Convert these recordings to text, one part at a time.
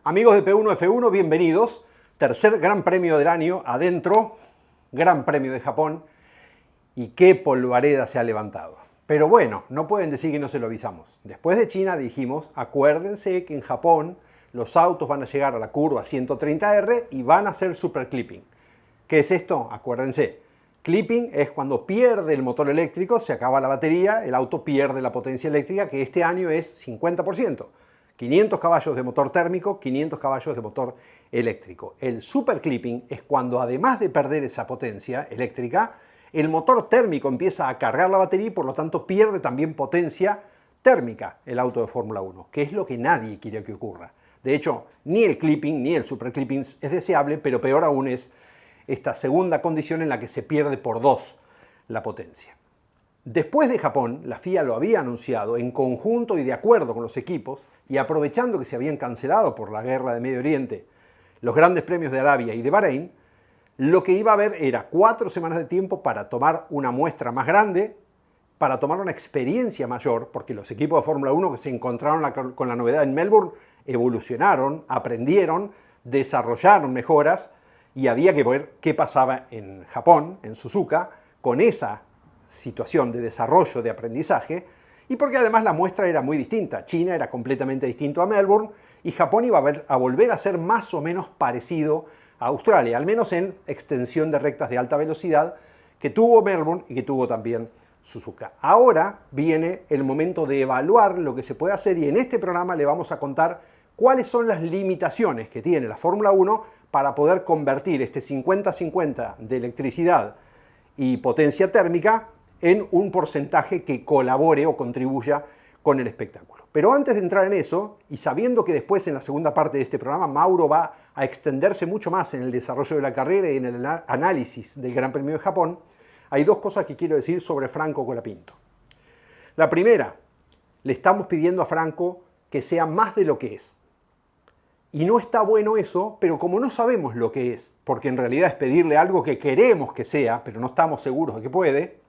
Amigos de P1 F1, bienvenidos. Tercer Gran Premio del año adentro, Gran Premio de Japón. Y qué polvareda se ha levantado. Pero bueno, no pueden decir que no se lo avisamos. Después de China dijimos, acuérdense que en Japón los autos van a llegar a la curva 130R y van a hacer super clipping. ¿Qué es esto? Acuérdense. Clipping es cuando pierde el motor eléctrico, se acaba la batería, el auto pierde la potencia eléctrica, que este año es 50%. 500 caballos de motor térmico, 500 caballos de motor eléctrico. El super clipping es cuando, además de perder esa potencia eléctrica, el motor térmico empieza a cargar la batería y por lo tanto pierde también potencia térmica el auto de Fórmula 1, que es lo que nadie quiere que ocurra. De hecho, ni el clipping ni el super clipping es deseable, pero peor aún es esta segunda condición en la que se pierde por dos la potencia. Después de Japón, la FIA lo había anunciado en conjunto y de acuerdo con los equipos, y aprovechando que se habían cancelado por la guerra de Medio Oriente los grandes premios de Arabia y de Bahrein, lo que iba a haber era 4 semanas de tiempo para tomar una muestra más grande, para tomar una experiencia mayor, porque los equipos de Fórmula 1 que se encontraron con la novedad en Melbourne evolucionaron, aprendieron, desarrollaron mejoras, y había que ver qué pasaba en Japón, en Suzuka, con esa situación de desarrollo, de aprendizaje, y porque además la muestra era muy distinta. China era completamente distinto a Melbourne, y Japón iba a volver a ser más o menos parecido a Australia, al menos en extensión de rectas de alta velocidad, que tuvo Melbourne y que tuvo también Suzuka. Ahora viene el momento de evaluar lo que se puede hacer, y en este programa le vamos a contar cuáles son las limitaciones que tiene la Fórmula 1 para poder convertir este 50-50 de electricidad y potencia térmica en un porcentaje que colabore o contribuya con el espectáculo. Pero antes de entrar en eso, y sabiendo que después en la segunda parte de este programa Mauro va a extenderse mucho más en el desarrollo de la carrera y en el análisis del Gran Premio de Japón, hay dos cosas que quiero decir sobre Franco Colapinto. La primera, le estamos pidiendo a Franco que sea más de lo que es. Y no está bueno eso, pero como no sabemos lo que es, porque en realidad es pedirle algo que queremos que sea, pero no estamos seguros de que puede,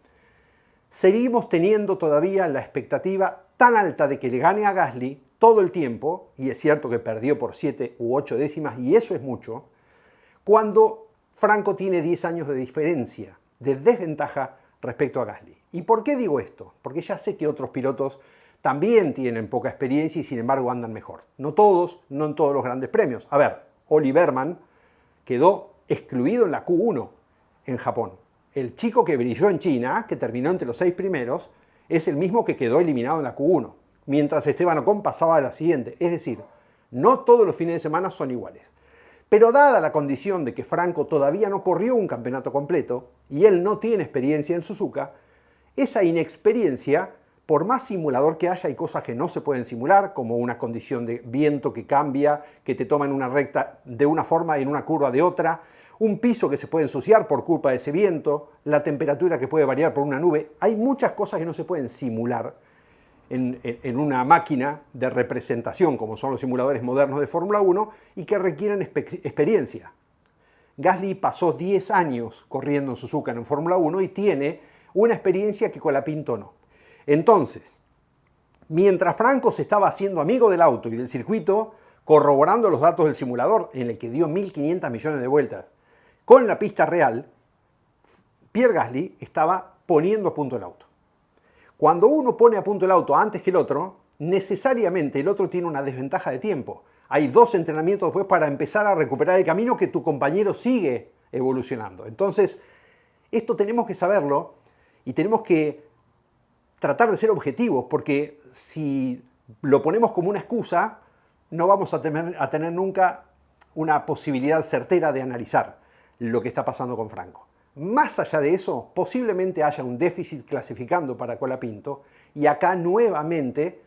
seguimos teniendo todavía la expectativa tan alta de que le gane a Gasly todo el tiempo, y es cierto que perdió por 7 u 8 décimas, y eso es mucho, cuando Franco tiene 10 años de diferencia, de desventaja respecto a Gasly. ¿Y por qué digo esto? Porque ya sé que otros pilotos también tienen poca experiencia y sin embargo andan mejor. No todos, no en todos los grandes premios. A ver, Olli Bearman quedó excluido en la Q1 en Japón. El chico que brilló en China, que terminó entre los 6 primeros, es el mismo que quedó eliminado en la Q1, mientras Esteban Ocon pasaba a la siguiente. Es decir, no todos los fines de semana son iguales. Pero dada la condición de que Franco todavía no corrió un campeonato completo y él no tiene experiencia en Suzuka, esa inexperiencia, por más simulador que haya, hay cosas que no se pueden simular, como una condición de viento que cambia, que te toma en una recta de una forma y en una curva de otra, un piso que se puede ensuciar por culpa de ese viento, la temperatura que puede variar por una nube. Hay muchas cosas que no se pueden simular en una máquina de representación, como son los simuladores modernos de Fórmula 1, y que requieren experiencia. Gasly pasó 10 años corriendo en Suzuka en Fórmula 1 y tiene una experiencia que Colapinto no. Entonces, mientras Franco se estaba haciendo amigo del auto y del circuito, corroborando los datos del simulador en el que dio 1.500 millones de vueltas con la pista real, Pierre Gasly estaba poniendo a punto el auto. Cuando uno pone a punto el auto antes que el otro, necesariamente el otro tiene una desventaja de tiempo. Hay 2 entrenamientos después para empezar a recuperar el camino que tu compañero sigue evolucionando. Entonces, esto tenemos que saberlo y tenemos que tratar de ser objetivos, porque si lo ponemos como una excusa, no vamos a tener nunca una posibilidad certera de analizar lo que está pasando con Franco. Más allá de eso, posiblemente haya un déficit clasificando para Colapinto, y acá nuevamente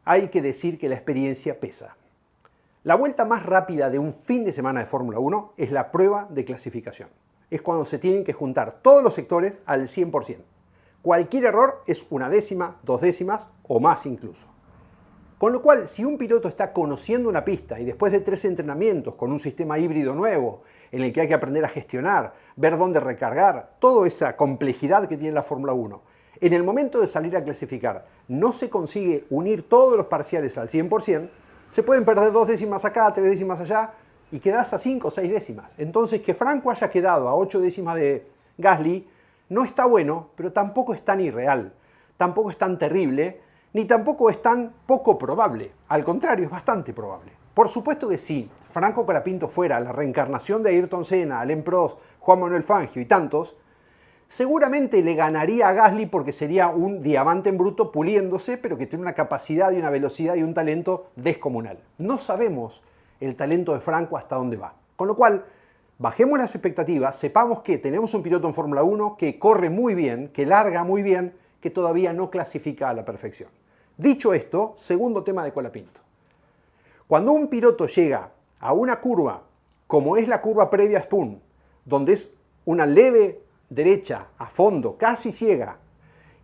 hay que decir que la experiencia pesa. La vuelta más rápida de un fin de semana de Fórmula 1 es la prueba de clasificación. Es cuando se tienen que juntar todos los sectores al 100%. Cualquier error es 1 décima, 2 décimas o más incluso. Con lo cual, si un piloto está conociendo una pista y después de 3 entrenamientos con un sistema híbrido nuevo, en el que hay que aprender a gestionar, ver dónde recargar, toda esa complejidad que tiene la Fórmula 1, en el momento de salir a clasificar no se consigue unir todos los parciales al 100%, Se pueden perder 2 décimas acá, 3 décimas allá, y quedás a 5 o 6 décimas. Entonces, que Franco haya quedado a 8 décimas de Gasly no está bueno, pero tampoco es tan irreal, tampoco es tan terrible, ni tampoco es tan poco probable. Al contrario, es bastante probable. Por supuesto que si Franco Colapinto fuera la reencarnación de Ayrton Senna, Alain Prost, Juan Manuel Fangio y tantos, seguramente le ganaría a Gasly porque sería un diamante en bruto puliéndose, pero que tiene una capacidad y una velocidad y un talento descomunal. No sabemos el talento de Franco hasta dónde va. Con lo cual, bajemos las expectativas, sepamos que tenemos un piloto en Fórmula 1 que corre muy bien, que larga muy bien, que todavía no clasifica a la perfección. Dicho esto, segundo tema de Colapinto. Cuando un piloto llega a una curva, como es la curva previa a Spoon, donde es una leve derecha, a fondo, casi ciega,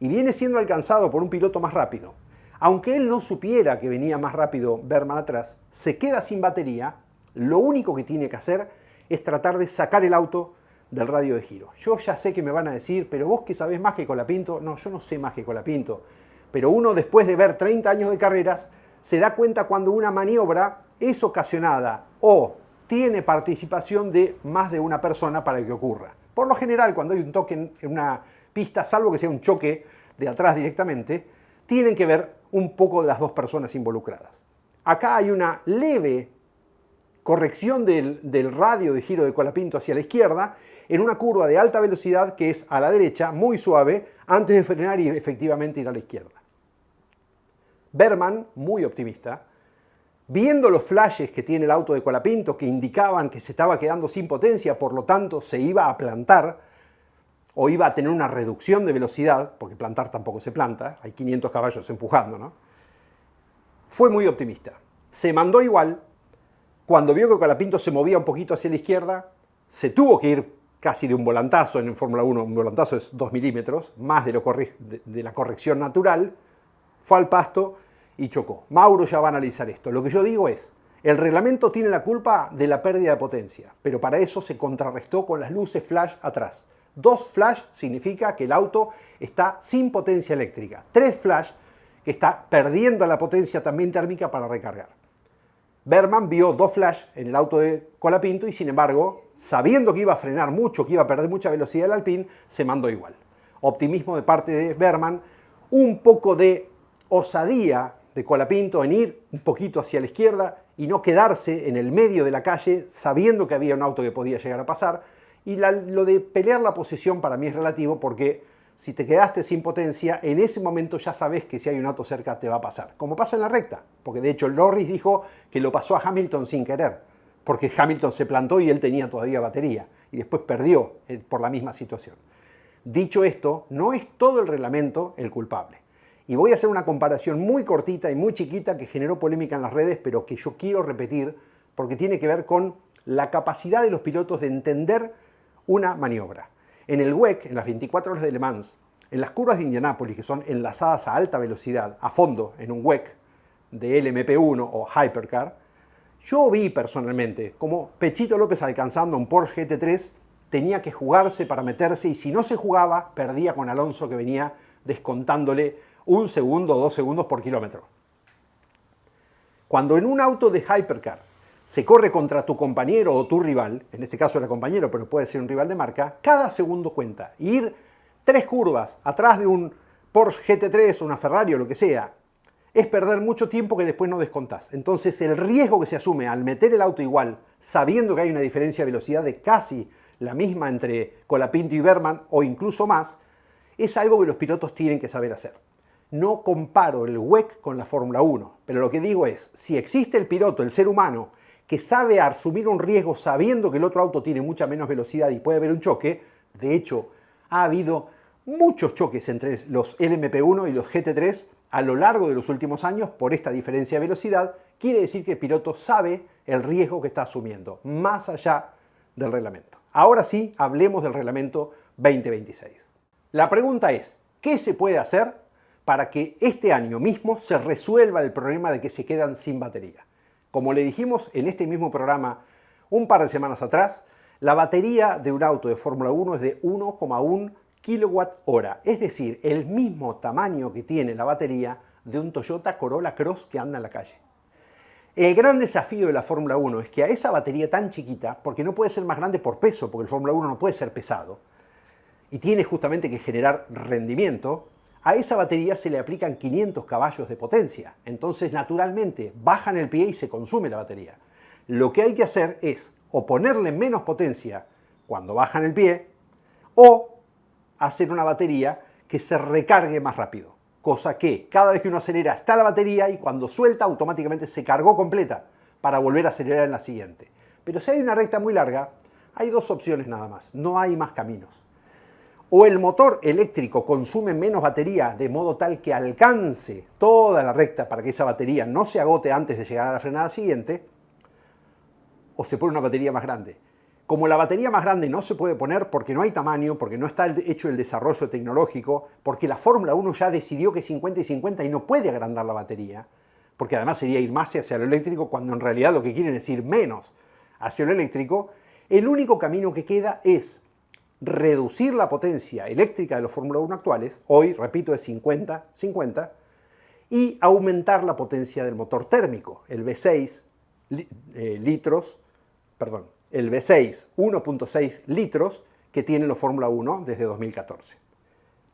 y viene siendo alcanzado por un piloto más rápido, aunque él no supiera que venía más rápido Berman atrás, se queda sin batería, lo único que tiene que hacer es tratar de sacar el auto del radio de giro. Yo ya sé que me van a decir, pero vos que sabés más que Colapinto. No, yo no sé más que Colapinto, pero uno después de ver 30 años de carreras se da cuenta cuando una maniobra es ocasionada o tiene participación de más de una persona para que ocurra. Por lo general, cuando hay un toque en una pista, salvo que sea un choque de atrás directamente, tienen que ver un poco de las dos personas involucradas. Acá hay una leve corrección del radio de giro de Colapinto hacia la izquierda, en una curva de alta velocidad que es a la derecha, muy suave, antes de frenar y efectivamente ir a la izquierda. Berman, muy optimista, viendo los flashes que tiene el auto de Colapinto que indicaban que se estaba quedando sin potencia, por lo tanto se iba a plantar o iba a tener una reducción de velocidad, porque plantar tampoco se planta, hay 500 caballos empujando, ¿no? Fue muy optimista. Se mandó igual, cuando vio que Colapinto se movía un poquito hacia la izquierda, se tuvo que ir casi de un volantazo. En Fórmula 1 un volantazo es 2 milímetros, más de la corrección natural, fue al pasto y chocó. Mauro ya va a analizar esto. Lo que yo digo es, el reglamento tiene la culpa de la pérdida de potencia, pero para eso se contrarrestó con las luces flash atrás. 2 flash significa que el auto está sin potencia eléctrica. 3 flash que está perdiendo la potencia también térmica para recargar. Berman vio 2 flash en el auto de Colapinto y sin embargo, sabiendo que iba a frenar mucho, que iba a perder mucha velocidad el Alpine, se mandó igual. Optimismo de parte de Berman, un poco de osadía de Colapinto en ir un poquito hacia la izquierda y no quedarse en el medio de la calle sabiendo que había un auto que podía llegar a pasar. Y lo de pelear la posición para mí es relativo porque si te quedaste sin potencia, en ese momento ya sabes que si hay un auto cerca te va a pasar. Como pasa en la recta, porque de hecho Norris dijo que lo pasó a Hamilton sin querer, porque Hamilton se plantó y él tenía todavía batería y después perdió por la misma situación. Dicho esto, no es todo el reglamento el culpable. Y voy a hacer una comparación muy cortita y muy chiquita que generó polémica en las redes, pero que yo quiero repetir porque tiene que ver con la capacidad de los pilotos de entender una maniobra. En el WEC, en las 24 horas de Le Mans, en las curvas de Indianápolis, que son enlazadas a alta velocidad, a fondo, en un WEC de LMP1 o Hypercar, yo vi personalmente como Pechito López alcanzando un Porsche GT3 tenía que jugarse para meterse y si no se jugaba, perdía con Alonso que venía descontándole 1 segundo o 2 segundos por kilómetro. Cuando en un auto de Hypercar se corre contra tu compañero o tu rival, en este caso era compañero, pero puede ser un rival de marca, cada segundo cuenta. Y ir 3 curvas atrás de un Porsche GT3 o una Ferrari o lo que sea, es perder mucho tiempo que después no descontás. Entonces el riesgo que se asume al meter el auto igual, sabiendo que hay una diferencia de velocidad de casi la misma entre Colapinto y Berman, o incluso más, es algo que los pilotos tienen que saber hacer. No comparo el WEC con la Fórmula 1, pero lo que digo es, si existe el piloto, el ser humano, que sabe asumir un riesgo sabiendo que el otro auto tiene mucha menos velocidad y puede haber un choque, de hecho, ha habido muchos choques entre los LMP1 y los GT3 a lo largo de los últimos años por esta diferencia de velocidad, quiere decir que el piloto sabe el riesgo que está asumiendo, más allá del reglamento. Ahora sí, hablemos del reglamento 2026. La pregunta es, ¿qué se puede hacer para que este año mismo se resuelva el problema de que se quedan sin batería? Como le dijimos en este mismo programa un par de semanas atrás, la batería de un auto de Fórmula 1 es de 1,1 kWh, es decir, el mismo tamaño que tiene la batería de un Toyota Corolla Cross que anda en la calle. El gran desafío de la Fórmula 1 es que a esa batería tan chiquita, porque no puede ser más grande por peso, porque el Fórmula 1 no puede ser pesado, y tiene justamente que generar rendimiento, a esa batería se le aplican 500 caballos de potencia. Entonces, naturalmente, bajan el pie y se consume la batería. Lo que hay que hacer es o ponerle menos potencia cuando bajan el pie, o hacer una batería que se recargue más rápido. Cosa que cada vez que uno acelera está la batería y cuando suelta automáticamente se cargó completa para volver a acelerar en la siguiente. Pero si hay una recta muy larga, hay dos opciones nada más, no hay más caminos. O el motor eléctrico consume menos batería de modo tal que alcance toda la recta para que esa batería no se agote antes de llegar a la frenada siguiente, o se pone una batería más grande. Como la batería más grande no se puede poner porque no hay tamaño, porque no está hecho el desarrollo tecnológico, porque la Fórmula 1 ya decidió que es 50 y 50 y no puede agrandar la batería, porque además sería ir más hacia lo eléctrico cuando en realidad lo que quieren es ir menos hacia lo eléctrico, el único camino que queda es reducir la potencia eléctrica de los Fórmula 1 actuales, hoy, repito, es 50-50, y aumentar la potencia del motor térmico, el V6 el V6 1.6 litros que tienen los Fórmula 1 desde 2014.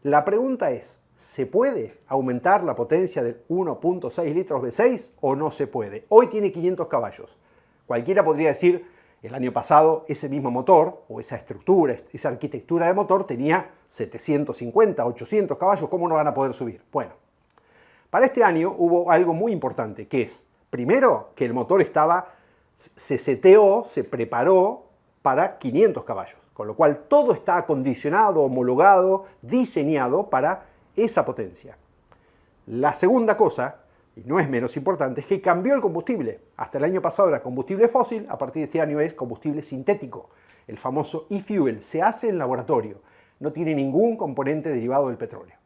La pregunta es, ¿se puede aumentar la potencia del 1.6 litros V6 o no se puede? Hoy tiene 500 caballos. Cualquiera podría decir, el año pasado ese mismo motor o esa estructura, esa arquitectura de motor tenía 750, 800 caballos, ¿cómo no van a poder subir? Bueno, para este año hubo algo muy importante, que es, primero, que el motor se seteó, se preparó para 500 caballos, con lo cual todo está acondicionado, homologado, diseñado para esa potencia. La segunda cosa, y no es menos importante, es que cambió el combustible. Hasta el año pasado era combustible fósil, a partir de este año es combustible sintético, el famoso e-fuel. Se hace en laboratorio, no tiene ningún componente derivado del petróleo.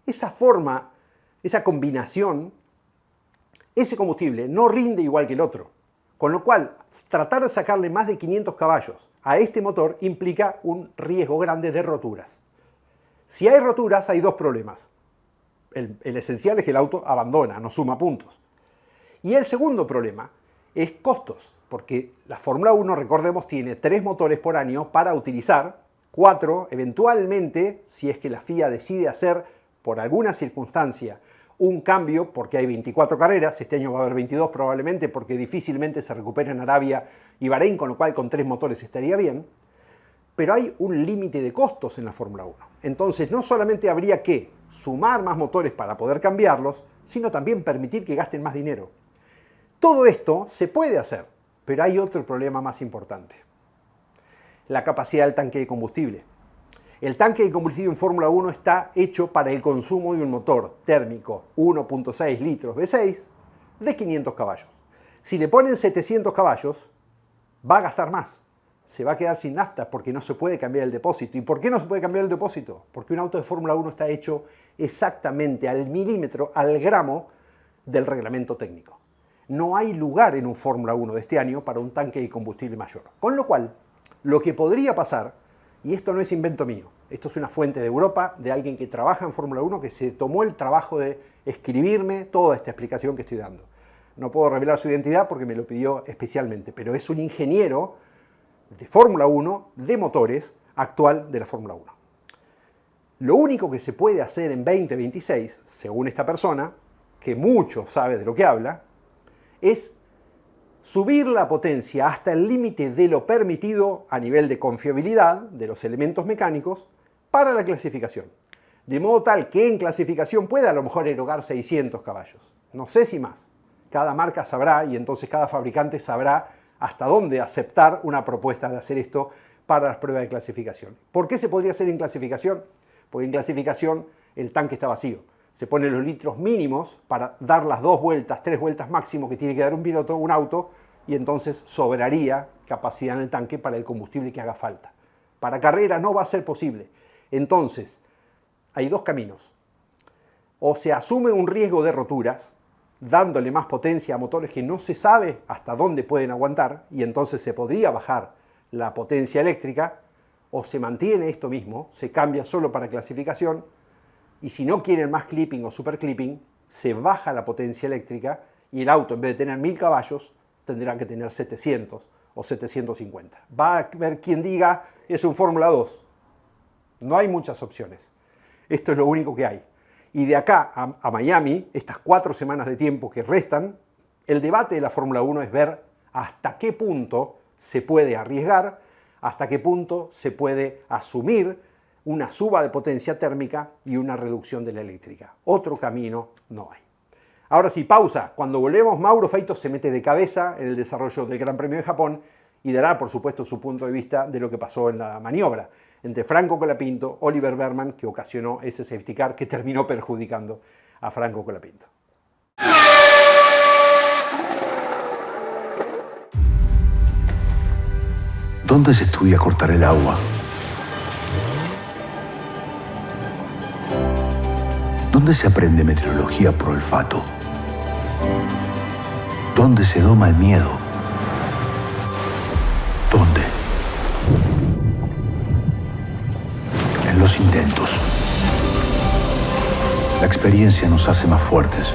Esa forma, esa combinación, ese combustible no rinde igual que el otro. Con lo cual, tratar de sacarle más de 500 caballos a este motor implica un riesgo grande de roturas. Si hay roturas, hay dos problemas. El esencial es que el auto abandona, no suma puntos. Y el segundo problema es costos, porque la Fórmula 1, recordemos, tiene 3 motores por año para utilizar, 4 eventualmente, si es que la FIA decide hacer por alguna circunstancia un cambio, porque hay 24 carreras, este año va a haber 22 probablemente, porque difícilmente se recupera en Arabia y Bahrein, con lo cual con 3 motores estaría bien, pero hay un límite de costos en la Fórmula 1. Entonces no solamente habría que sumar más motores para poder cambiarlos, sino también permitir que gasten más dinero. Todo esto se puede hacer, pero hay otro problema más importante: la capacidad del tanque de combustible. El tanque de combustible en Fórmula 1 está hecho para el consumo de un motor térmico 1.6 litros V6 de 500 caballos. Si le ponen 700 caballos, va a gastar más. Se va a quedar sin nafta porque no se puede cambiar el depósito. ¿Y por qué no se puede cambiar el depósito? Porque un auto de Fórmula 1 está hecho exactamente al milímetro, al gramo del reglamento técnico. No hay lugar en un Fórmula 1 de este año para un tanque de combustible mayor. Con lo cual, lo que podría pasar, y esto no es invento mío, esto es una fuente de Europa, de alguien que trabaja en Fórmula 1, que se tomó el trabajo de escribirme toda esta explicación que estoy dando. No puedo revelar su identidad porque me lo pidió especialmente, pero es un ingeniero de Fórmula 1, de motores, actual de la Fórmula 1. Lo único que se puede hacer en 2026, según esta persona, que mucho sabe de lo que habla, es subir la potencia hasta el límite de lo permitido a nivel de confiabilidad de los elementos mecánicos para la clasificación. De modo tal que en clasificación pueda a lo mejor erogar 600 caballos. No sé si más. Cada marca sabrá y entonces cada fabricante sabrá hasta dónde aceptar una propuesta de hacer esto para las pruebas de clasificación. ¿Por qué se podría hacer en clasificación? Porque en clasificación el tanque está vacío. Se ponen los litros mínimos para dar las 2 vueltas, 3 vueltas máximo que tiene que dar un piloto, un auto, y entonces sobraría capacidad en el tanque para el combustible que haga falta. Para carrera no va a ser posible. Entonces, hay dos caminos. O se asume un riesgo de roturas, dándole más potencia a motores que no se sabe hasta dónde pueden aguantar, y entonces se podría bajar la potencia eléctrica, o se mantiene esto mismo, se cambia solo para clasificación, y si no quieren más clipping o super clipping, se baja la potencia eléctrica y el auto en vez de tener 1000 caballos tendrá que tener 700 o 750. Va a haber quien diga es un Fórmula 2. No hay muchas opciones. Esto es lo único que hay. Y de acá a Miami, estas 4 semanas de tiempo que restan, el debate de la Fórmula 1 es ver hasta qué punto se puede arriesgar, hasta qué punto se puede asumir una suba de potencia térmica y una reducción de la eléctrica. Otro camino no hay. Ahora sí, pausa. Cuando volvemos, Mauro Feito se mete de cabeza en el desarrollo del Gran Premio de Japón y dará, por supuesto, su punto de vista de lo que pasó en la maniobra entre Franco Colapinto, Oliver Berman, que ocasionó ese safety car que terminó perjudicando a Franco Colapinto. ¿Dónde se estudia cortar el agua? ¿Dónde se aprende meteorología por olfato? ¿Dónde se doma el miedo? ¿Dónde? En los intentos. La experiencia nos hace más fuertes.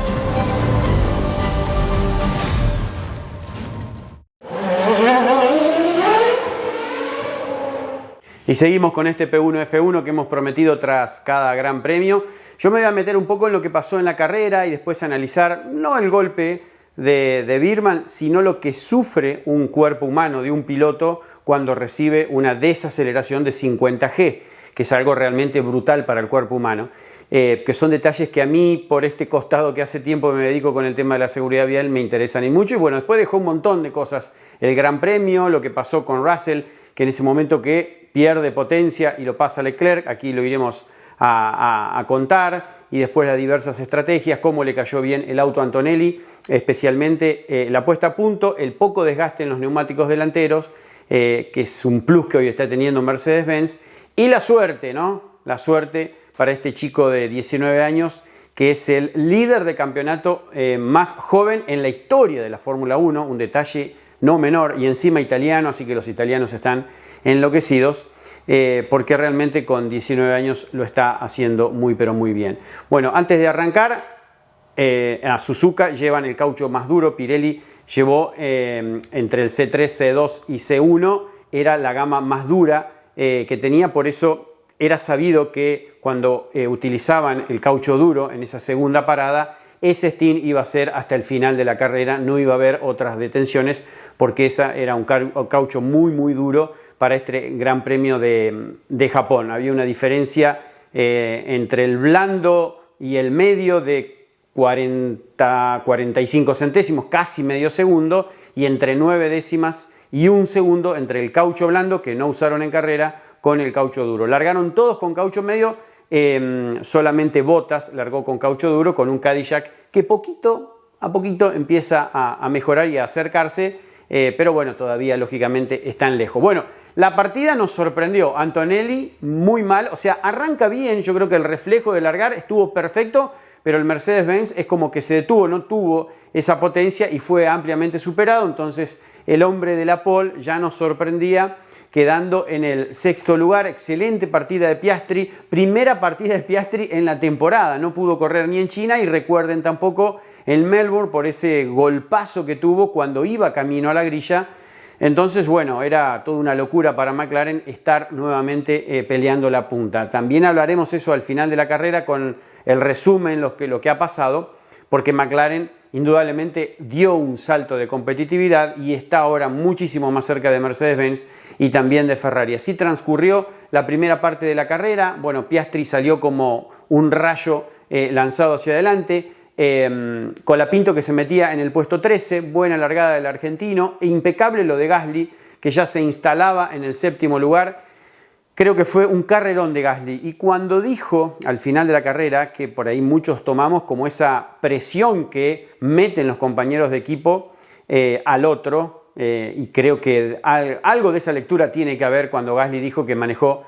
Y seguimos con este P1F1 que hemos prometido tras cada gran premio. Yo me voy a meter un poco en lo que pasó en la carrera y después analizar no el golpe de Birman, sino lo que sufre un cuerpo humano de un piloto cuando recibe una desaceleración de 50G, que es algo realmente brutal para el cuerpo humano. Que son detalles que a mí, por este costado que hace tiempo me dedico con el tema de la seguridad vial, me interesan y mucho. Y bueno, después dejó un montón de cosas. El Gran Premio, lo que pasó con Russell, que en ese momento que pierde potencia y lo pasa a Leclerc, aquí lo iremos a contar, y después las diversas estrategias, cómo le cayó bien el auto a Antonelli, especialmente la puesta a punto, el poco desgaste en los neumáticos delanteros, que es un plus que hoy está teniendo Mercedes-Benz, y la suerte, ¿no? La suerte para este chico de 19 años, que es el líder de campeonato más joven en la historia de la Fórmula 1, un detalle no menor, y encima italiano, así que los italianos están enloquecidos, porque realmente con 19 años lo está haciendo muy pero muy bien. Bueno, antes de arrancar, a Suzuka llevan el caucho más duro. Pirelli llevó entre el C3, C2 y C1, era la gama más dura que tenía, por eso era sabido que cuando utilizaban el caucho duro en esa segunda parada, ese stint iba a ser hasta el final de la carrera, no iba a haber otras detenciones, porque esa era un caucho muy muy duro para este Gran Premio de Japón. Había una diferencia entre el blando y el medio de 45 centésimos, casi medio segundo, y entre 9 décimas y 1 segundo entre el caucho blando, que no usaron en carrera, con el caucho duro. Largaron todos con caucho medio, solamente Bottas largó con caucho duro, con un Cadillac que poquito a poquito empieza a mejorar y a acercarse, pero bueno, todavía lógicamente están lejos. Bueno, la partida nos sorprendió. Antonelli muy mal, o sea, arranca bien, yo creo que el reflejo de largar estuvo perfecto, pero el Mercedes-Benz es como que se detuvo, no tuvo esa potencia y fue ampliamente superado. Entonces el hombre de la pole ya nos sorprendía, quedando en el 6º lugar. Excelente partida de Piastri, primera partida de Piastri en la temporada, no pudo correr ni en China, y recuerden tampoco en Melbourne por ese golpazo que tuvo cuando iba camino a la grilla. Entonces, bueno, era toda una locura para McLaren estar nuevamente peleando la punta. También hablaremos eso al final de la carrera con el resumen, lo que ha pasado, porque McLaren indudablemente dio un salto de competitividad y está ahora muchísimo más cerca de Mercedes-Benz y también de Ferrari. Así transcurrió la primera parte de la carrera. Bueno, Piastri salió como un rayo lanzado hacia adelante. Colapinto, que se metía en el puesto 13, buena largada del argentino, e impecable lo de Gasly, que ya se instalaba en el 7º lugar. Creo que fue un carrerón de Gasly, y cuando dijo al final de la carrera, que por ahí muchos tomamos como esa presión que meten los compañeros de equipo al otro, y creo que algo de esa lectura tiene que haber cuando Gasly dijo que manejó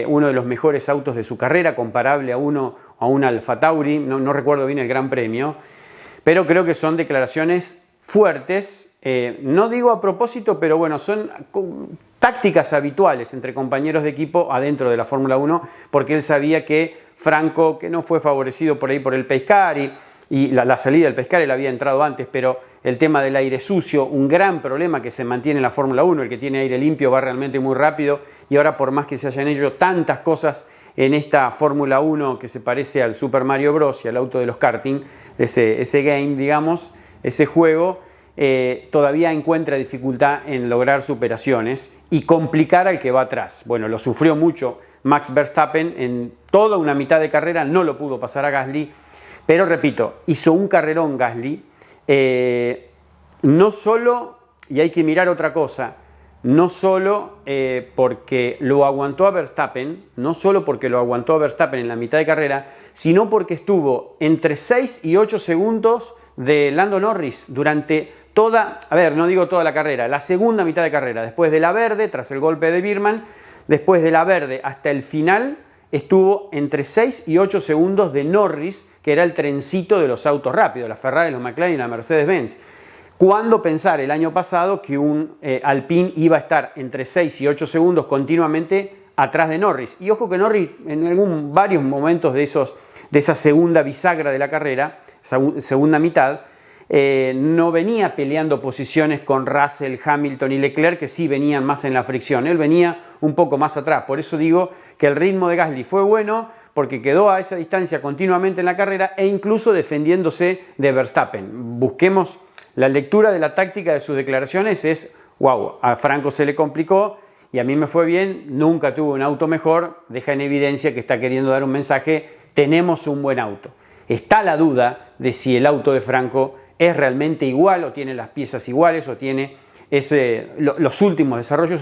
uno de los mejores autos de su carrera, comparable a un Alfa Tauri, no recuerdo bien el Gran Premio, pero creo que son declaraciones fuertes, no digo a propósito, pero bueno, son tácticas habituales entre compañeros de equipo adentro de la Fórmula 1, porque él sabía que Franco, que no fue favorecido por ahí por el Pescari, y la salida del Pescara él había entrado antes, pero el tema del aire sucio, un gran problema que se mantiene en la Fórmula 1, el que tiene aire limpio va realmente muy rápido, y ahora por más que se hayan hecho tantas cosas en esta Fórmula 1 que se parece al Super Mario Bros. Y al auto de los karting, ese game, digamos, ese juego, todavía encuentra dificultad en lograr superaciones y complicar al que va atrás. Bueno, lo sufrió mucho Max Verstappen en toda una mitad de carrera, no lo pudo pasar a Gasly, pero repito, hizo un carrerón Gasly, no solo, y hay que mirar otra cosa, no solo porque lo aguantó a Verstappen, en la mitad de carrera, sino porque estuvo entre 6 y 8 segundos de Lando Norris durante toda, no digo toda la carrera, la segunda mitad de carrera, después de la verde, tras el golpe de Birman, después de la verde hasta el final, estuvo entre 6 y 8 segundos de Norris, que era el trencito de los autos rápidos, la Ferrari, los McLaren y la Mercedes-Benz. ¿Cuándo pensar el año pasado que un Alpine iba a estar entre 6 y 8 segundos continuamente atrás de Norris? Y ojo que Norris en varios momentos de esa segunda bisagra de la carrera, segunda mitad, no venía peleando posiciones con Russell, Hamilton y Leclerc, que sí venían más en la fricción. Él venía un poco más atrás. Por eso digo que el ritmo de Gasly fue bueno, porque quedó a esa distancia continuamente en la carrera e incluso defendiéndose de Verstappen. Busquemos la lectura de la táctica de sus declaraciones, es wow, a Franco se le complicó y a mí me fue bien, nunca tuve un auto mejor, deja en evidencia que está queriendo dar un mensaje, tenemos un buen auto. Está la duda de si el auto de Franco es realmente igual o tiene las piezas iguales o tiene los últimos desarrollos,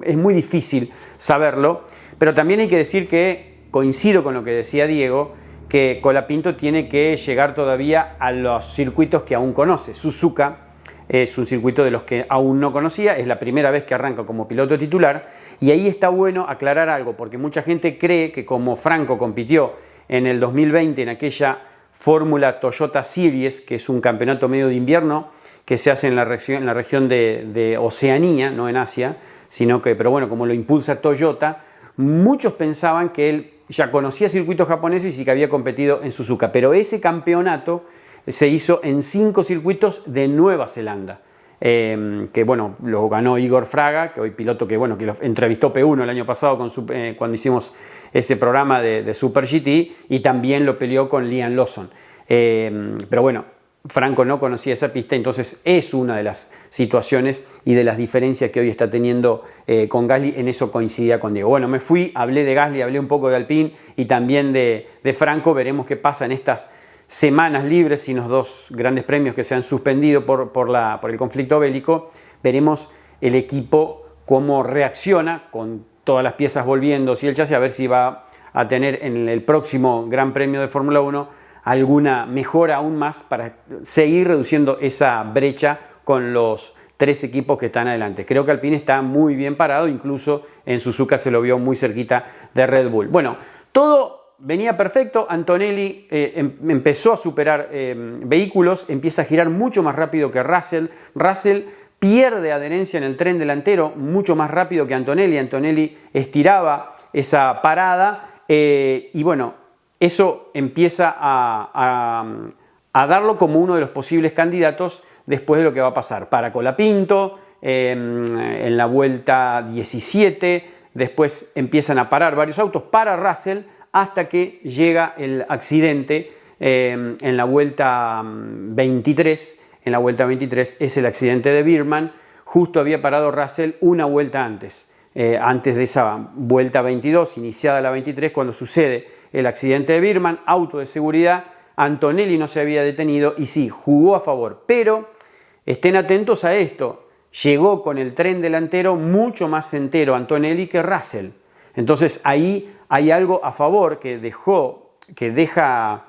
es muy difícil saberlo, pero también hay que decir que coincido con lo que decía Diego, que Colapinto tiene que llegar todavía a los circuitos que aún conoce. Suzuka es un circuito de los que aún no conocía, es la primera vez que arranca como piloto titular, y ahí está bueno aclarar algo, porque mucha gente cree que como Franco compitió en el 2020 en aquella Fórmula Toyota Series, que es un campeonato medio de invierno que se hace en la región de Oceanía, no en Asia, pero bueno, como lo impulsa Toyota, muchos pensaban que él ya conocía circuitos japoneses y que había competido en Suzuka, pero ese campeonato se hizo en 5 circuitos de Nueva Zelanda, que bueno, lo ganó Igor Fraga, que hoy piloto que lo entrevistó P1 el año pasado cuando hicimos ese programa de Super GT, y también lo peleó con Liam Lawson, pero bueno, Franco no conocía esa pista, entonces es una de las situaciones y de las diferencias que hoy está teniendo con Gasly. En eso coincidía con Diego. Bueno, me fui, hablé de Gasly, hablé un poco de Alpine y también de Franco. Veremos qué pasa en estas semanas libres sin los 2 grandes premios que se han suspendido por el conflicto bélico. Veremos el equipo cómo reacciona con todas las piezas volviendo, y el chasis, a ver si va a tener en el próximo Gran Premio de Fórmula 1 alguna mejora aún más para seguir reduciendo esa brecha con los 3 equipos que están adelante. Creo que Alpine está muy bien parado, incluso en Suzuka se lo vio muy cerquita de Red Bull. Bueno, todo venía perfecto, Antonelli empezó a superar vehículos, empieza a girar mucho más rápido que Russell pierde adherencia en el tren delantero mucho más rápido que Antonelli estiraba esa parada y bueno, eso empieza a darlo como uno de los posibles candidatos después de lo que va a pasar para Colapinto en la vuelta 17, después empiezan a parar varios autos para Russell hasta que llega el accidente en la vuelta 23. En la vuelta 23 es el accidente de Birman, justo había parado Russell una vuelta antes de esa vuelta 22, iniciada la 23, cuando sucede el accidente de Birman, auto de seguridad, Antonelli no se había detenido y sí, jugó a favor, pero estén atentos a esto, llegó con el tren delantero mucho más entero Antonelli que Russell, entonces ahí hay algo a favor que deja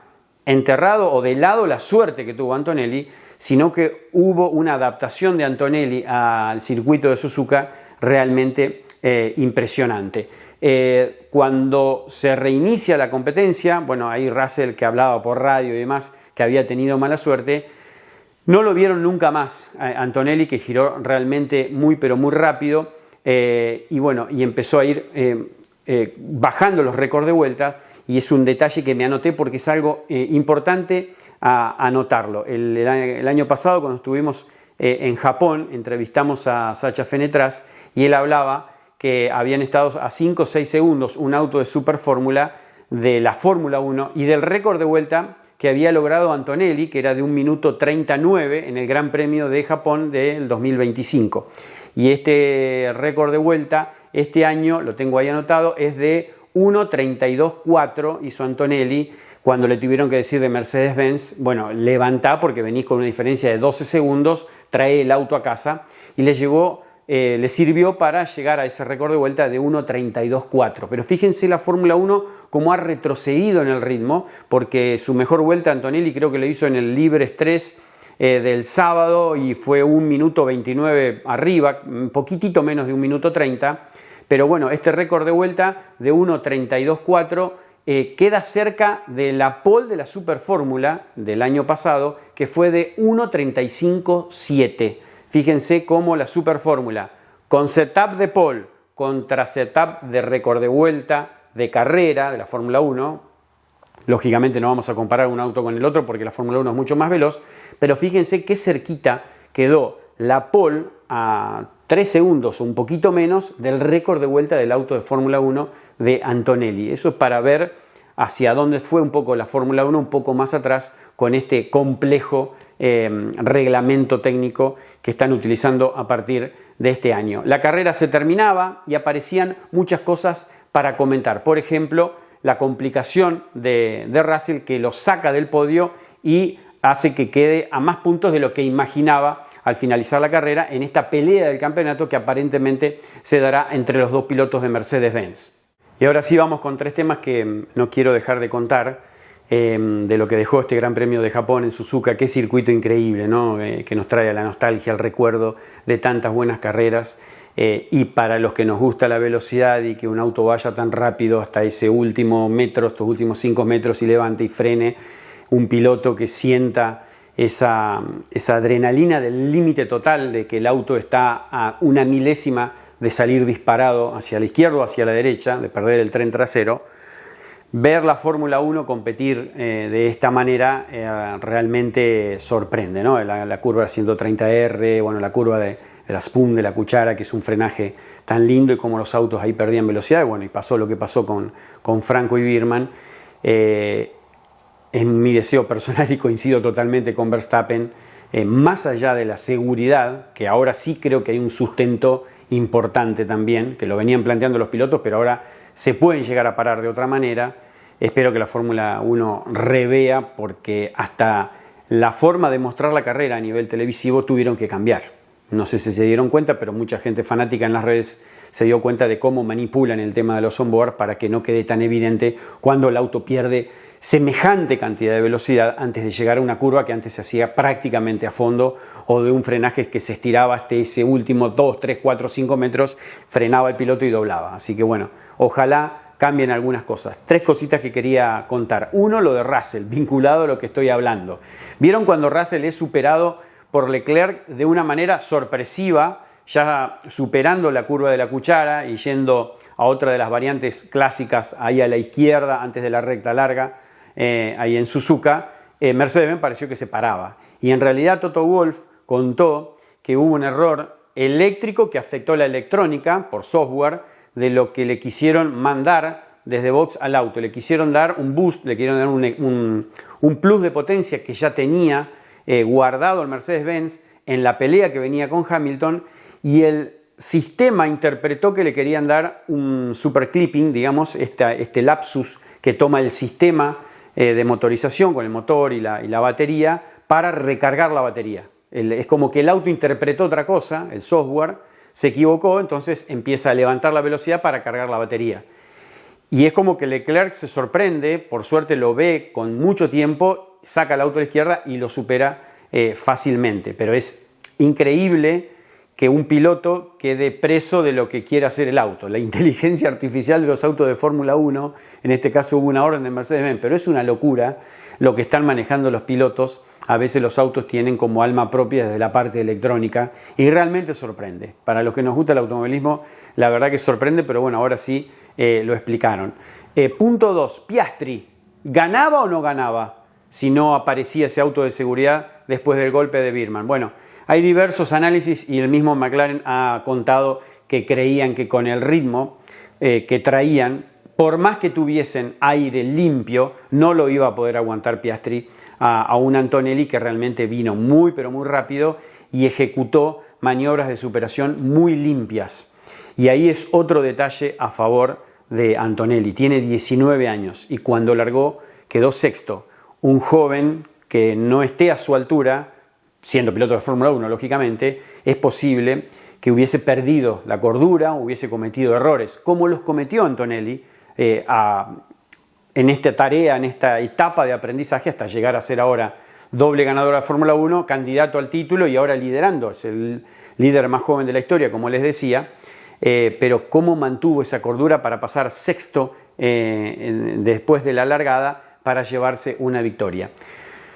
enterrado o de lado la suerte que tuvo Antonelli, sino que hubo una adaptación de Antonelli al circuito de Suzuka realmente impresionante. Cuando se reinicia la competencia, bueno, ahí Russell, que hablaba por radio y demás, que había tenido mala suerte, no lo vieron nunca más Antonelli, que giró realmente muy pero muy rápido y bueno, y empezó a ir bajando los récords de vuelta, y es un detalle que me anoté porque es algo importante a anotarlo. El año pasado, cuando estuvimos en Japón, entrevistamos a Sacha Fenetras y él hablaba que habían estado a 5 o 6 segundos un auto de Super Fórmula de la Fórmula 1 y del récord de vuelta que había logrado Antonelli, que era de 1 minuto 39 en el Gran Premio de Japón del 2025. Y este récord de vuelta, este año, lo tengo ahí anotado, es de 1.32.4, hizo Antonelli, cuando le tuvieron que decir de Mercedes-Benz, bueno, levantá porque venís con una diferencia de 12 segundos, trae el auto a casa, y le sirvió para llegar a ese récord de vuelta de 1.32.4. Pero fíjense la Fórmula 1 cómo ha retrocedido en el ritmo, porque su mejor vuelta Antonelli creo que lo hizo en el Libres 3 del sábado y fue 1 minuto 29 arriba, un poquitito menos de 1 minuto 30. Pero bueno, este récord de vuelta de 1.32.4 queda cerca de la pole de la Super Fórmula del año pasado, que fue de 1.35.7. Fíjense cómo la Super Fórmula, con setup de pole contra setup de récord de vuelta de carrera de la Fórmula 1, lógicamente no vamos a comparar un auto con el otro porque la Fórmula 1 es mucho más veloz, pero fíjense qué cerquita quedó la pole a 3 segundos o un poquito menos del récord de vuelta del auto de Fórmula 1 de Antonelli. Eso es para ver hacia dónde fue un poco la Fórmula 1, un poco más atrás con este complejo reglamento técnico que están utilizando a partir de este año. La carrera se terminaba y aparecían muchas cosas para comentar. Por ejemplo, la complicación de Russell, que lo saca del podio y hace que quede a más puntos de lo que imaginaba al finalizar la carrera en esta pelea del campeonato que aparentemente se dará entre los dos pilotos de Mercedes-Benz. Y ahora sí vamos con 3 temas que no quiero dejar de contar de lo que dejó este Gran Premio de Japón en Suzuka. Qué circuito increíble, ¿no? Que nos trae a la nostalgia, el recuerdo de tantas buenas carreras. Y para los que nos gusta la velocidad y que un auto vaya tan rápido hasta ese último metro, estos últimos 5 metros y levante y frene, un piloto que sienta esa adrenalina del límite total de que el auto está a una milésima de salir disparado hacia la izquierda o hacia la derecha, de perder el tren trasero. Ver la Fórmula 1 competir de esta manera realmente sorprende, ¿no? La curva de 130R, bueno, la curva de la spoon, de la cuchara, que es un frenaje tan lindo, y como los autos ahí perdían velocidad. Bueno, y pasó lo que pasó con Franco y Birman. En mi deseo personal, y coincido totalmente con Verstappen, más allá de la seguridad, que ahora sí creo que hay un sustento importante también, que lo venían planteando los pilotos, pero ahora se pueden llegar a parar de otra manera. Espero que la Fórmula 1 revea, porque hasta la forma de mostrar la carrera a nivel televisivo tuvieron que cambiar. No sé si se dieron cuenta, pero mucha gente fanática en las redes se dio cuenta de cómo manipulan el tema de los onboard para que no quede tan evidente cuando el auto pierde semejante cantidad de velocidad antes de llegar a una curva que antes se hacía prácticamente a fondo, o de un frenaje que se estiraba hasta ese último 2, 3, 4, 5 metros, frenaba el piloto y doblaba. Así que bueno, ojalá cambien algunas cosas. 3 cositas que quería contar. Uno, lo de Russell, vinculado a lo que estoy hablando. ¿Vieron cuando Russell es superado por Leclerc de una manera sorpresiva, ya superando la curva de la cuchara y yendo a otra de las variantes clásicas ahí a la izquierda antes de la recta larga, ahí en Suzuka? Mercedes-Benz pareció que se paraba, y en realidad Toto Wolff contó que hubo un error eléctrico que afectó la electrónica por software de lo que le quisieron mandar desde box al auto. Le quisieron dar un boost, le quisieron dar un plus de potencia que ya tenía guardado el Mercedes-Benz en la pelea que venía con Hamilton, y el sistema interpretó que le querían dar un super clipping, digamos, este lapsus que toma el sistema de motorización con el motor y la batería para recargar la batería. Es como que el auto interpretó otra cosa, el software se equivocó, entonces empieza a levantar la velocidad para cargar la batería. Y es como que Leclerc se sorprende, por suerte lo ve con mucho tiempo, saca el auto a la izquierda y lo supera fácilmente. Pero es increíble que un piloto quede preso de lo que quiere hacer el auto. La inteligencia artificial de los autos de Fórmula 1, en este caso hubo una orden de Mercedes-Benz, pero es una locura lo que están manejando los pilotos. A veces los autos tienen como alma propia desde la parte electrónica y realmente sorprende. Para los que nos gusta el automovilismo, la verdad que sorprende, pero bueno, ahora sí lo explicaron. Punto 2, Piastri, ¿ganaba o no ganaba si no aparecía ese auto de seguridad después del golpe de Birman? Bueno, hay diversos análisis y el mismo McLaren ha contado que creían que con el ritmo que traían, por más que tuviesen aire limpio, no lo iba a poder aguantar Piastri a un Antonelli que realmente vino muy pero muy rápido y ejecutó maniobras de superación muy limpias. Y ahí es otro detalle a favor de Antonelli. Tiene 19 años y cuando largó quedó sexto. Un joven que no esté a su altura, siendo piloto de Fórmula 1 lógicamente, es posible que hubiese perdido la cordura, hubiese cometido errores, como los cometió Antonelli en esta tarea, en esta etapa de aprendizaje, hasta llegar a ser ahora doble ganador de Fórmula 1, candidato al título y ahora liderando, es el líder más joven de la historia, como les decía, pero cómo mantuvo esa cordura para pasar sexto después de la largada para llevarse una victoria.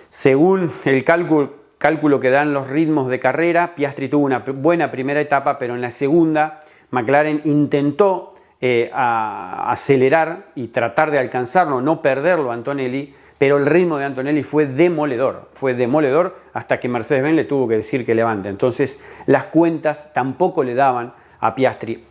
Según el cálculo que dan los ritmos de carrera, Piastri tuvo una buena primera etapa, pero en la segunda McLaren intentó acelerar y tratar de alcanzarlo, no perderlo a Antonelli, pero el ritmo de Antonelli fue demoledor hasta que Mercedes-Benz le tuvo que decir que levante. Entonces las cuentas tampoco le daban a Piastri.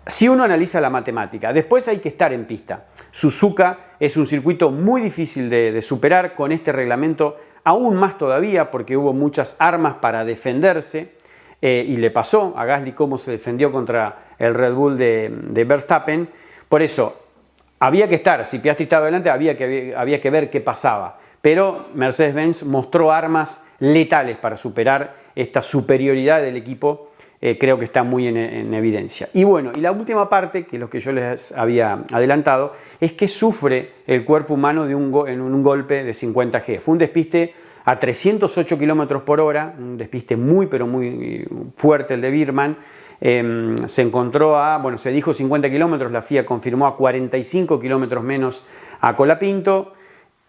Si uno analiza la matemática, después hay que estar en pista. Suzuka es un circuito muy difícil de superar, con este reglamento aún más todavía, porque hubo muchas armas para defenderse, y le pasó a Gasly cómo se defendió contra el Red Bull de Verstappen. Por eso había que estar, si Piastri estaba adelante había que ver qué pasaba, pero Mercedes-Benz mostró armas letales para superar esta superioridad del equipo. Creo que está muy en evidencia. Y bueno, y la última parte, que es lo que yo les había adelantado, es que sufre el cuerpo humano en un golpe de 50G. Fue un despiste a 308 km por hora, un despiste muy pero muy fuerte el de Birman. Se encontró se dijo 50 kilómetros, la FIA confirmó a 45 kilómetros menos a Colapinto.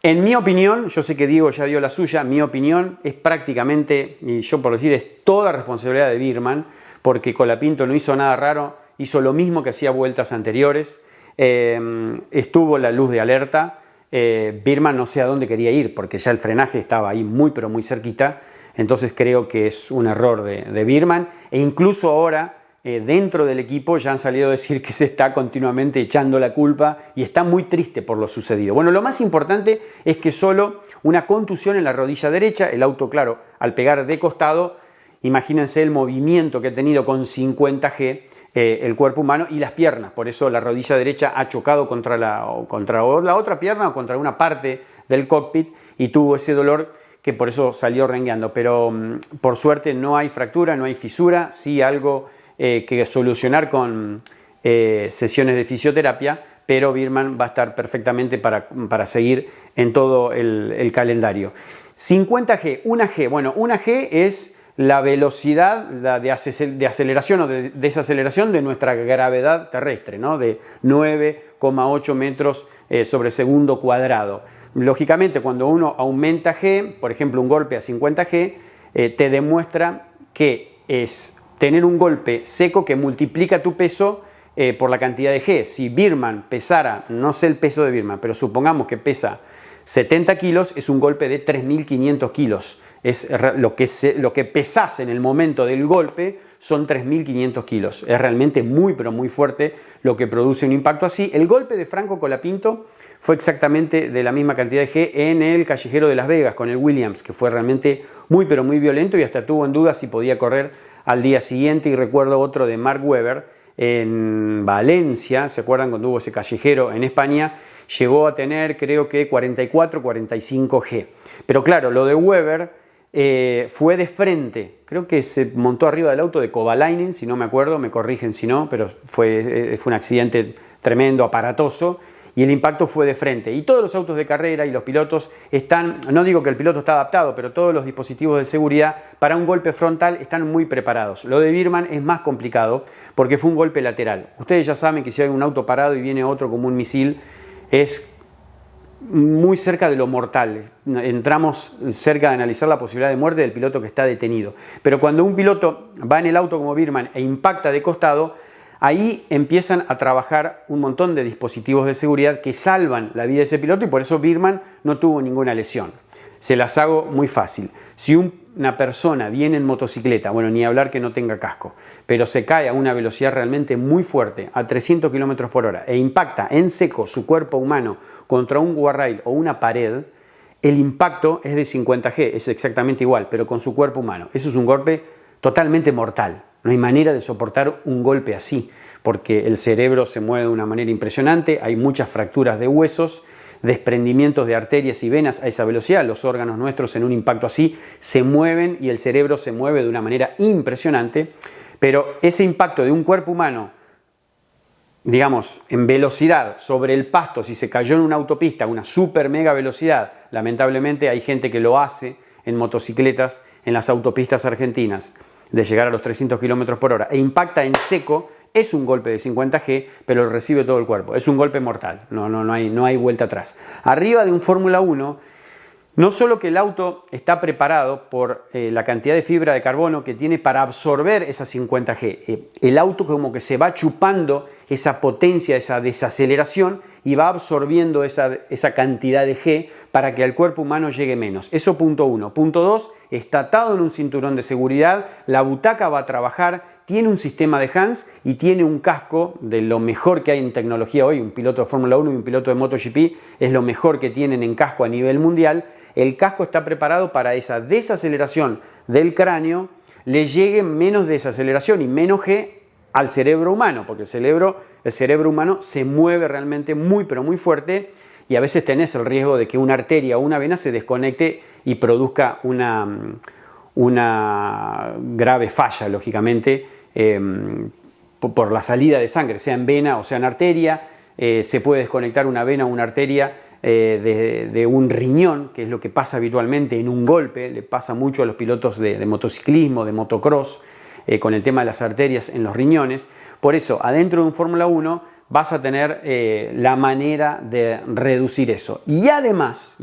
En mi opinión, yo sé que Diego ya dio la suya, mi opinión es prácticamente, y yo por decir, es toda responsabilidad de Birman, porque Colapinto no hizo nada raro, hizo lo mismo que hacía vueltas anteriores, estuvo la luz de alerta, Birman no sé a dónde quería ir, porque ya el frenaje estaba ahí muy pero muy cerquita, entonces creo que es un error de Birman, e incluso ahora dentro del equipo ya han salido a decir que se está continuamente echando la culpa y está muy triste por lo sucedido. Bueno, lo más importante es que solo una contusión en la rodilla derecha, el auto, claro, al pegar de costado, imagínense el movimiento que ha tenido con 50G el cuerpo humano y las piernas, por eso la rodilla derecha ha chocado contra la otra pierna o contra una parte del cockpit y tuvo ese dolor que por eso salió rengueando, pero por suerte no hay fractura, no hay fisura, sí algo que solucionar con sesiones de fisioterapia, pero Birman va a estar perfectamente para seguir en todo el calendario. 50G, una G, bueno, una G es la velocidad de aceleración o de desaceleración de nuestra gravedad terrestre, ¿no? De 9,8 metros sobre segundo cuadrado. Lógicamente, cuando uno aumenta G, por ejemplo, un golpe a 50G, te demuestra que es tener un golpe seco que multiplica tu peso por la cantidad de G. Si Birman pesara, no sé el peso de Birman, pero supongamos que pesa 70 kilos, es un golpe de 3.500 kilos. Es lo que pesas en el momento del golpe son 3.500 kilos. Es realmente muy, pero muy fuerte lo que produce un impacto así. El golpe de Franco Colapinto fue exactamente de la misma cantidad de G en el callejero de Las Vegas con el Williams, que fue realmente muy, pero muy violento y hasta tuvo en duda si podía correr al día siguiente. Y recuerdo otro de Mark Webber en Valencia, ¿se acuerdan cuando hubo ese callejero en España? Llegó a tener creo que 44, 45 G. Pero claro, lo de Webber fue de frente, creo que se montó arriba del auto de Kovalainen, si no me acuerdo, me corrigen si no, pero fue un accidente tremendo, aparatoso, y el impacto fue de frente. Y todos los autos de carrera y los pilotos están, no digo que el piloto está adaptado, pero todos los dispositivos de seguridad para un golpe frontal están muy preparados. Lo de Birman es más complicado porque fue un golpe lateral. Ustedes ya saben que si hay un auto parado y viene otro como un misil, es muy cerca de lo mortal. Entramos cerca de analizar la posibilidad de muerte del piloto que está detenido. Pero cuando un piloto va en el auto como Birman e impacta de costado, ahí empiezan a trabajar un montón de dispositivos de seguridad que salvan la vida de ese piloto y por eso Birman no tuvo ninguna lesión. Se las hago muy fácil. Si una persona viene en motocicleta, bueno, ni hablar que no tenga casco, pero se cae a una velocidad realmente muy fuerte, a 300 km por hora, e impacta en seco su cuerpo humano contra un guardrail o una pared, el impacto es de 50G, es exactamente igual, pero con su cuerpo humano. Eso es un golpe totalmente mortal. No hay manera de soportar un golpe así, porque el cerebro se mueve de una manera impresionante, hay muchas fracturas de huesos, desprendimientos de arterias y venas a esa velocidad. Los órganos nuestros en un impacto así se mueven y el cerebro se mueve de una manera impresionante, pero ese impacto de un cuerpo humano, digamos, en velocidad sobre el pasto, si se cayó en una autopista a una super mega velocidad, lamentablemente hay gente que lo hace en motocicletas en las autopistas argentinas, de llegar a los 300 km por hora, e impacta en seco, es un golpe de 50G, pero lo recibe todo el cuerpo. Es un golpe mortal, no hay vuelta atrás. Arriba de un Fórmula 1, no solo que el auto está preparado por la cantidad de fibra de carbono que tiene para absorber esa 50G, el auto como que se va chupando esa potencia, esa desaceleración y va absorbiendo esa cantidad de G para que al cuerpo humano llegue menos. Eso punto 1. Punto 2, está atado en un cinturón de seguridad, la butaca va a trabajar, tiene un sistema de hands y tiene un casco de lo mejor que hay en tecnología hoy. Un piloto de Fórmula 1 y un piloto de MotoGP es lo mejor que tienen en casco a nivel mundial. El casco está preparado para esa desaceleración del cráneo, le llegue menos desaceleración y menos G al cerebro humano, porque el cerebro humano se mueve realmente muy pero muy fuerte y a veces tenés el riesgo de que una arteria o una vena se desconecte y produzca una grave falla, lógicamente, por la salida de sangre, sea en vena o sea en arteria. Se puede desconectar una vena o una arteria de un riñón, que es lo que pasa habitualmente en un golpe, le pasa mucho a los pilotos de motociclismo, de motocross, con el tema de las arterias en los riñones. Por eso, adentro de un Fórmula 1 vas a tener la manera de reducir eso. Y además,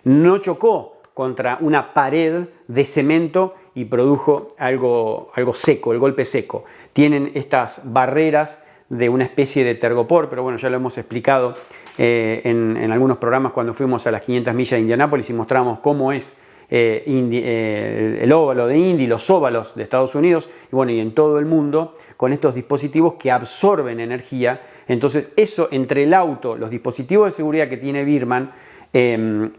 no chocó contra una pared de cemento y produjo algo seco, el golpe seco. Tienen estas barreras de una especie de tergopor, pero bueno, ya lo hemos explicado en algunos programas cuando fuimos a las 500 millas de Indianápolis y mostramos cómo es el óvalo de Indy, los óvalos de Estados Unidos y bueno, y en todo el mundo, con estos dispositivos que absorben energía. Entonces eso entre el auto, los dispositivos de seguridad que tiene Birman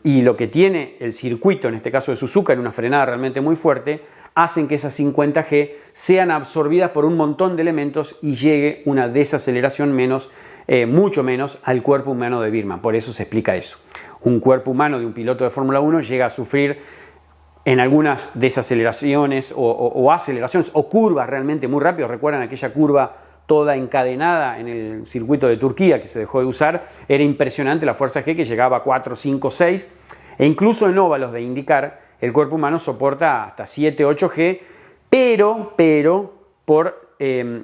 y lo que tiene el circuito, en este caso de Suzuka, en una frenada realmente muy fuerte, hacen que esas 50G sean absorbidas por un montón de elementos y llegue una desaceleración mucho menos al cuerpo humano de Birman. Por eso se explica eso. Un cuerpo humano de un piloto de Fórmula 1 llega a sufrir en algunas desaceleraciones o aceleraciones o curvas realmente muy rápido. Recuerdan aquella curva toda encadenada en el circuito de Turquía que se dejó de usar. Era impresionante la fuerza G, que llegaba a 4, 5, 6 e incluso en óvalos de IndyCar el cuerpo humano soporta hasta 7, 8G, pero por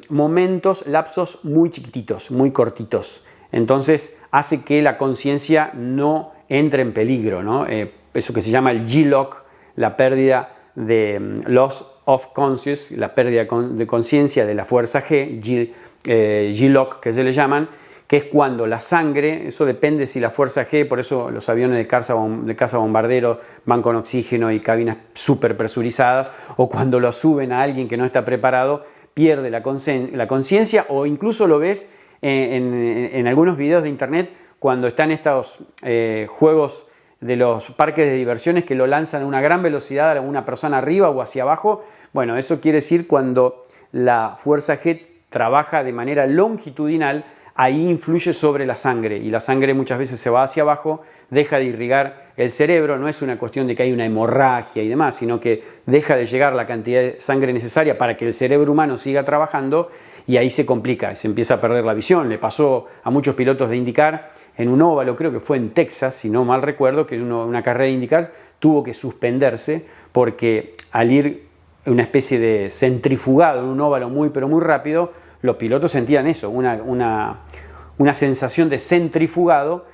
momentos, lapsos muy chiquititos, muy cortitos. Entonces hace que la conciencia no entre en peligro, ¿no? Eso que se llama el G-Lock, la pérdida de loss of conscious, la pérdida de conciencia de la fuerza G, G-Lock que se le llaman, que es cuando la sangre, eso depende si la fuerza G, por eso los aviones de caza bombardero van con oxígeno y cabinas súper presurizadas, o cuando lo suben a alguien que no está preparado, pierde la conciencia, o incluso lo ves en algunos videos de internet cuando están estos juegos de los parques de diversiones que lo lanzan a una gran velocidad a una persona arriba o hacia abajo. Bueno, eso quiere decir cuando la fuerza G trabaja de manera longitudinal, ahí influye sobre la sangre y la sangre muchas veces se va hacia abajo, deja de irrigar el cerebro. No es una cuestión de que hay una hemorragia y demás, sino que deja de llegar la cantidad de sangre necesaria para que el cerebro humano siga trabajando y ahí se complica, se empieza a perder la visión. Le pasó a muchos pilotos de IndyCar en un óvalo, creo que fue en Texas, si no mal recuerdo, que una carrera de IndyCar tuvo que suspenderse porque al ir una especie de centrifugado en un óvalo muy pero muy rápido, los pilotos sentían eso, una sensación de centrifugado.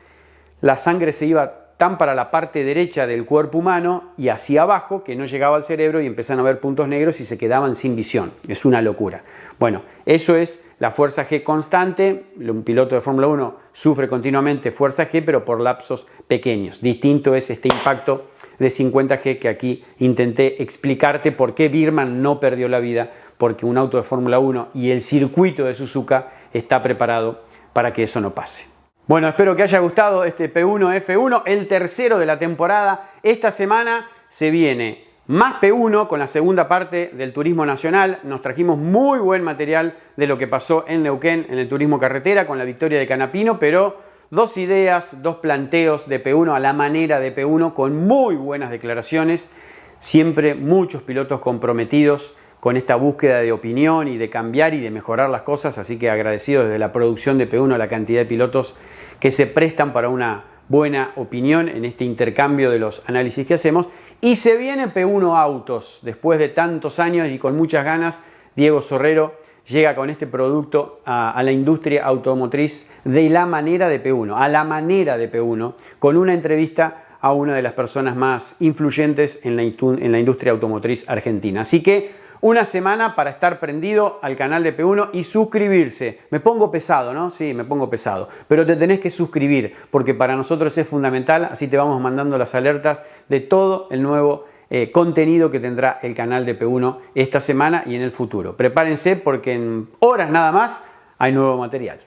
La sangre se iba tan para la parte derecha del cuerpo humano y hacia abajo que no llegaba al cerebro y empezaron a ver puntos negros y se quedaban sin visión. Es una locura. Bueno, eso es la fuerza G constante. Un piloto de Fórmula 1 sufre continuamente fuerza G, pero por lapsos pequeños. Distinto es este impacto de 50 G que aquí intenté explicarte por qué Birman no perdió la vida, porque un auto de Fórmula 1 y el circuito de Suzuka está preparado para que eso no pase. Bueno, espero que haya gustado este P1F1, el tercero de la temporada. Esta semana se viene más P1 con la segunda parte del turismo nacional. Nos trajimos muy buen material de lo que pasó en Neuquén en el turismo carretera con la victoria de Canapino, pero dos ideas, dos planteos de P1 a la manera de P1 con muy buenas declaraciones. Siempre muchos pilotos comprometidos con esta búsqueda de opinión y de cambiar y de mejorar las cosas, así que agradecido desde la producción de P1 a la cantidad de pilotos que se prestan para una buena opinión en este intercambio de los análisis que hacemos. Y se viene P1 Autos, después de tantos años y con muchas ganas, Diego Sorrero llega con este producto a la industria automotriz de la manera de P1, a la manera de P1, con una entrevista a una de las personas más influyentes en la industria automotriz argentina. Así que una semana para estar prendido al canal de P1 y suscribirse. Me pongo pesado, ¿no? Sí, me pongo pesado. Pero te tenés que suscribir porque para nosotros es fundamental. Así te vamos mandando las alertas de todo el nuevo contenido que tendrá el canal de P1 esta semana y en el futuro. Prepárense porque en horas nada más hay nuevo material.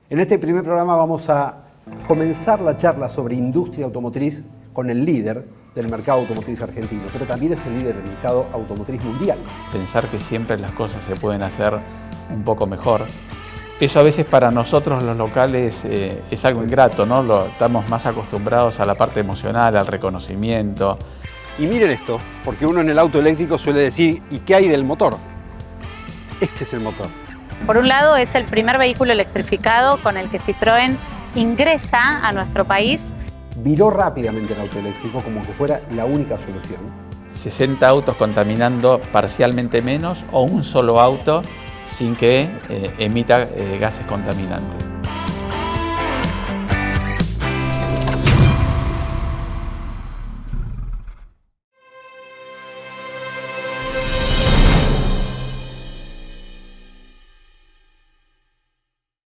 En este primer programa vamos a comenzar la charla sobre industria automotriz con el líder del mercado automotriz argentino, pero también es el líder del mercado automotriz mundial. Pensar que siempre las cosas se pueden hacer un poco mejor. Eso a veces para nosotros los locales es algo ingrato, ¿no? Estamos más acostumbrados a la parte emocional, al reconocimiento. Y miren esto, porque uno en el auto eléctrico suele decir, ¿y qué hay del motor? Este es el motor. Por un lado, es el primer vehículo electrificado con el que Citroën ingresa a nuestro país. Viró rápidamente el auto eléctrico como que fuera la única solución. 60 autos contaminando parcialmente menos o un solo auto sin que emita gases contaminantes.